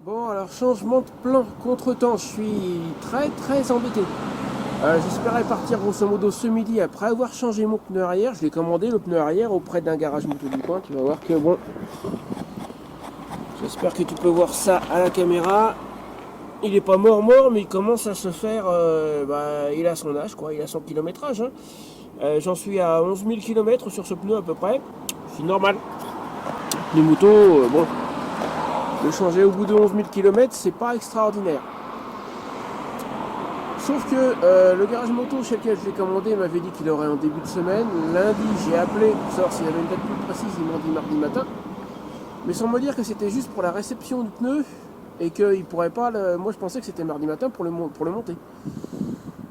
Bon, alors changement de plan, contre-temps, je suis très embêté. J'espérais partir grosso modo ce midi après avoir changé mon pneu arrière. Je l'ai commandé le pneu arrière auprès d'un garage moto du coin. Tu vas voir que bon. J'espère que tu peux voir ça à la caméra. Il est pas mort, mais il commence à se faire. Il a son âge, quoi. Il a son kilométrage. Hein. J'en suis à 11 000 km sur ce pneu à peu près. C'est normal. Les motos, bon. Le changer au bout de 11 000 km, c'est pas extraordinaire. Sauf que le garage moto chez lequel je l'ai commandé m'avait dit qu'il aurait en début de semaine. Lundi, j'ai appelé pour savoir s'il y avait une date plus précise. Ils m'ont dit mardi matin. Mais sans me dire que c'était juste pour la réception du pneu et qu'il pourrait pas. Moi, je pensais que c'était mardi matin pour le monter.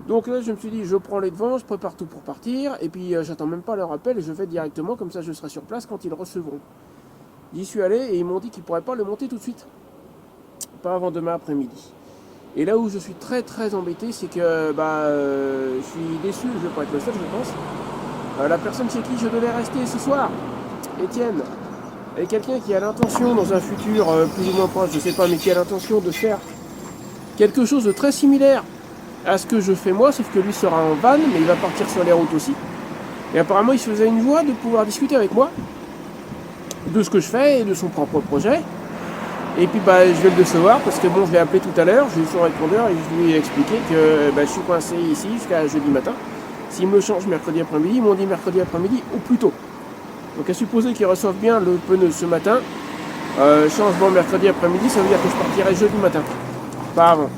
Donc là, je me suis dit, je prends les devants, je prépare tout pour partir. Et puis, j'attends même pas leur appel et je vais directement. Comme ça, je serai sur place quand ils le recevront. J'y suis allé et ils m'ont dit qu'ils pourraient pas le monter tout de suite. Pas avant demain après-midi. Et là où je suis très embêté, c'est que je suis déçu, je vais pas être le seul, je pense. La personne chez qui je devais rester ce soir, Étienne, est quelqu'un qui a l'intention dans un futur plus ou moins proche, je sais pas, mais qui a l'intention de faire quelque chose de très similaire à ce que je fais moi, sauf que lui sera en van, mais il va partir sur les routes aussi. Et apparemment, il se faisait une joie de pouvoir discuter avec moi de ce que je fais et de son propre projet. Et puis je vais le décevoir parce que bon, je l'ai appelé tout à l'heure, j'ai eu son répondeur et je lui ai expliqué que je suis coincé ici jusqu'à jeudi matin. S'il me le change mercredi après-midi, ils m'ont dit mercredi après-midi ou plus tôt. Donc à supposer qu'ils reçoivent bien le pneu ce matin, changement mercredi après-midi, ça veut dire que je partirai jeudi matin, pas avant.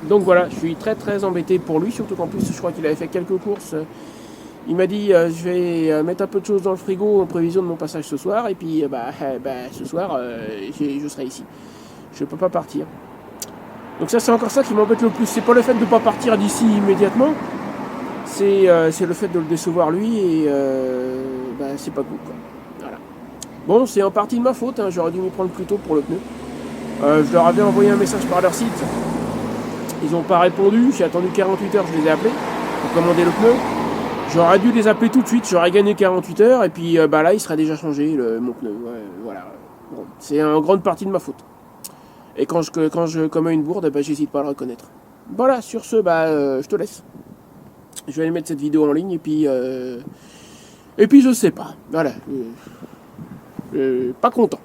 Donc voilà, je suis très embêté pour lui, surtout qu'en plus je crois qu'il avait fait quelques courses. Il m'a dit je vais mettre un peu de choses dans le frigo en prévision de mon passage ce soir. Et puis ce soir je serai ici. Je ne peux pas partir. Donc ça c'est encore ça qui m'embête le plus. C'est pas le fait de ne pas partir d'ici immédiatement. C'est le fait de le décevoir lui. Et c'est pas cool quoi. Voilà. Bon, c'est en partie de ma faute. J'aurais dû m'y prendre plus tôt pour le pneu. Je leur avais envoyé un message par leur site. Ils n'ont pas répondu. J'ai attendu 48 heures, je les ai appelés pour commander le pneu. J'aurais dû les appeler tout de suite, j'aurais gagné 48 heures et puis là il serait déjà changé mon pneu. Ouais, voilà. Bon, c'est en grande partie de ma faute. Et quand je commets une bourde, j'hésite pas à le reconnaître. Voilà, sur ce, je te laisse. Je vais aller mettre cette vidéo en ligne et puis je sais pas. Voilà. Pas content.